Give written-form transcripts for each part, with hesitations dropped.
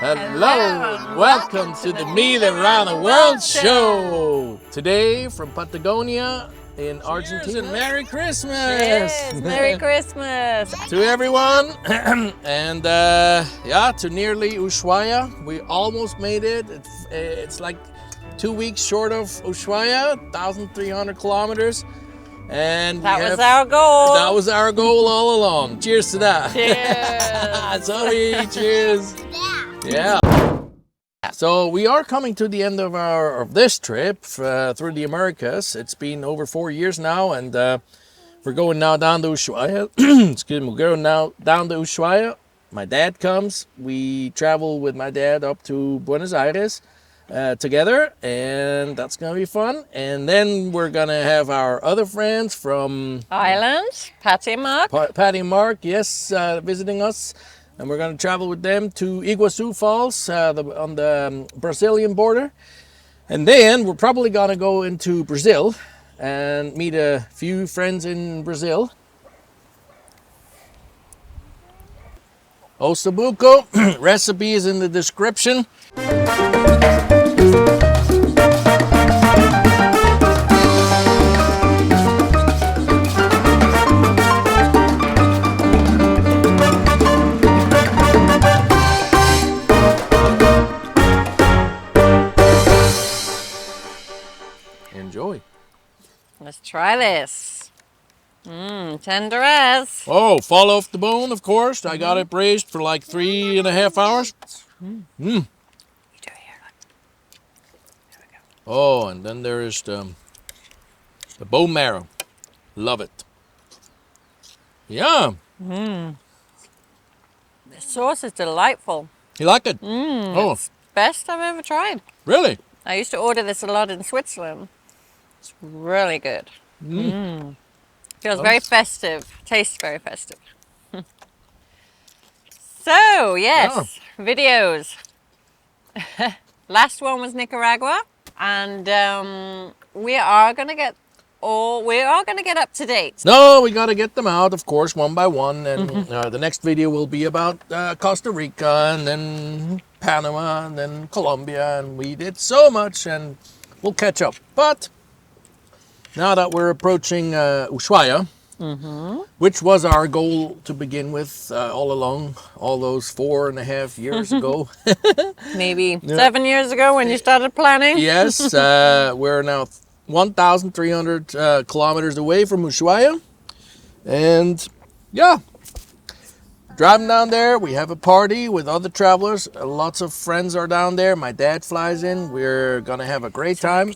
Hello and welcome to the Meat Around the World show. Today from Patagonia in Argentina. And Merry Christmas! Yes, Merry Christmas to everyone. And to nearly Ushuaia. We almost made it. It's like 2 weeks short of Ushuaia, 1,300 kilometers. And that was our goal. That was our goal all along. Cheers to that. Cheers. Sorry, cheers. Yeah. So we are coming to the end of this trip through the Americas. It's been over 4 years now, and we're going now down to Ushuaia. Excuse me. We're going now down to Ushuaia. My dad comes. We travel with my dad up to Buenos Aires together, and that's gonna be fun. And then we're gonna have our other friends from Ireland, Patty and Mark. Patty and Mark, yes, visiting us. And we're going to travel with them to Iguazu Falls on the Brazilian border. And then we're probably going to go into Brazil and meet a few friends in Brazil. Osso Buco, recipe is in the description. Enjoy. Let's try this. Tender as. Oh, fall off the bone, of course. I got it braised for like 3.5 hours. You do it here. There we go. Oh, and then there is the bone marrow. Love it. Yeah. The sauce is delightful. You like it? Oh, It's best I've ever tried. really? I used to order this a lot in Switzerland. It's really good. Feels very festive. Tastes very festive. So, yes, videos. Last one was Nicaragua, and we are gonna get up to date. No, we got to get them out, of course, one by one. And the next video will be about Costa Rica, and then Panama, and then Colombia. And we did so much, and we'll catch up. But now that we're approaching Ushuaia, which was our goal to begin with all along, all those 4.5 years ago. Maybe 7 years ago when you started planning. Yes, we're now 1,300 kilometers away from Ushuaia. And yeah, driving down there, we have a party with other travelers. Lots of friends are down there. My dad flies in. We're going to have a great time.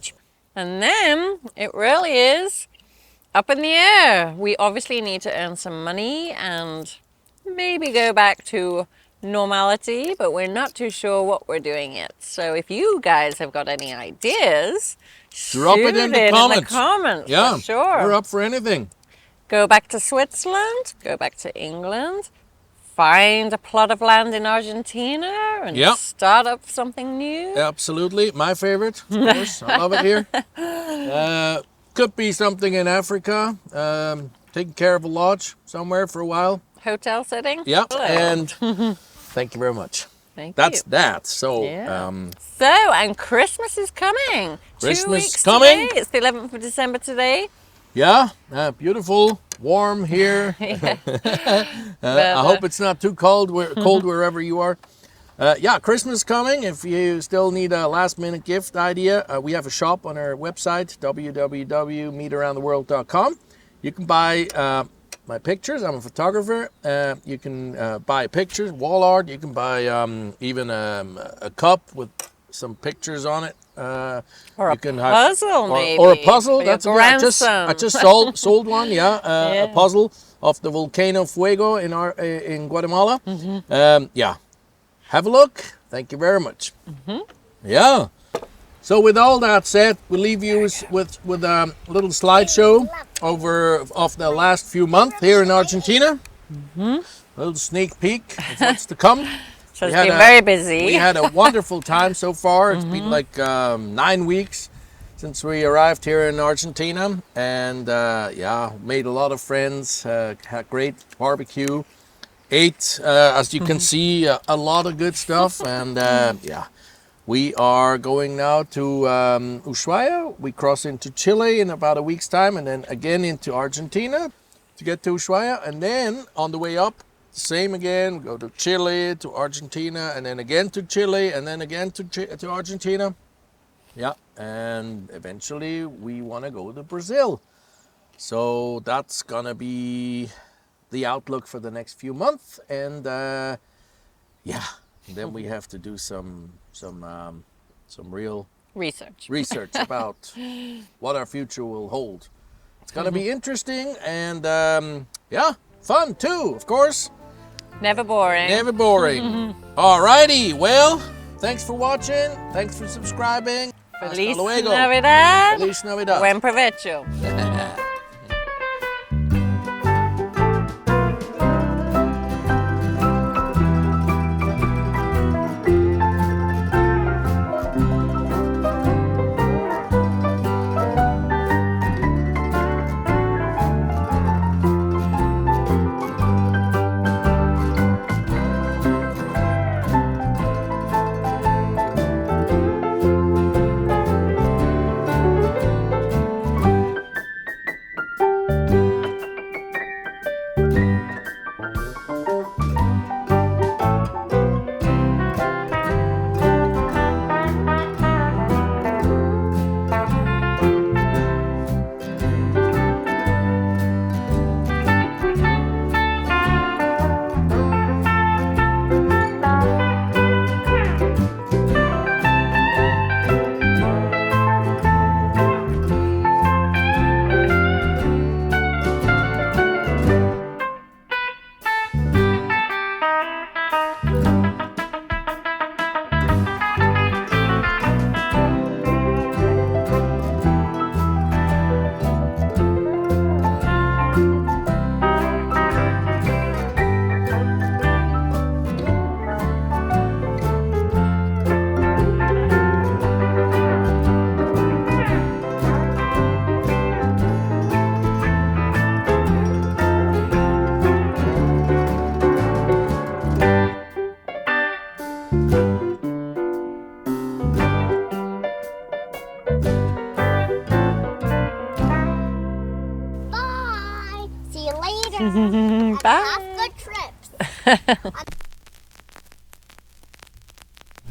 And then it really is up in the air. We obviously need to earn some money and maybe go back to normality, but we're not too sure what we're doing yet. So if you guys have got any ideas, drop it in the comments. Yeah, for sure. We're up for anything. Go back to Switzerland, go back to England, find a plot of land in Argentina and start up something new. Absolutely. My favorite, of course. I love it here. Could be something in Africa. Taking care of a lodge somewhere for a while. Hotel setting. Yep. Hello. And thank you very much. That's that. So, and Christmas is coming. Christmas 2 weeks coming. Today. It's the 11th of December today. Yeah, beautiful, warm here. I hope it's not too cold. Cold wherever you are. Christmas coming. If you still need a last-minute gift idea, we have a shop on our website, www.meataroundtheworld.com. You can buy my pictures. I'm a photographer. You can buy pictures, wall art. You can buy even a cup with some pictures on it. Or a puzzle, maybe. Or a puzzle. That's I just sold one. A puzzle of the volcano Fuego in Guatemala. Have a look. Thank you very much. Yeah. So with all that said, we'll leave you with a little slideshow of the last few months here in Argentina. A little sneak peek of what's to come. So it's been very busy. We had a wonderful time so far. It's been like 9 weeks since we arrived here in Argentina, and made a lot of friends, had great barbecue, ate, as you can see, a lot of good stuff. And yeah, we are going now to Ushuaia. We cross into Chile in about a week's time, and then again into Argentina to get to Ushuaia. And then on the way up, same again, go to Chile, to Argentina, and then again to Chile, and then again to Argentina. Yeah, and eventually we want to go to Brazil. So that's gonna be the outlook for the next few months. And yeah, then we have to do some real Research. about what our future will hold. It's gonna be interesting and yeah, fun too, of course. Never boring. Never boring. Alrighty, well, thanks for watching. Thanks for subscribing. Feliz Hasta luego. Navidad. Feliz Navidad. Buen provecho. Bye. See you later. Bye. Have good trips.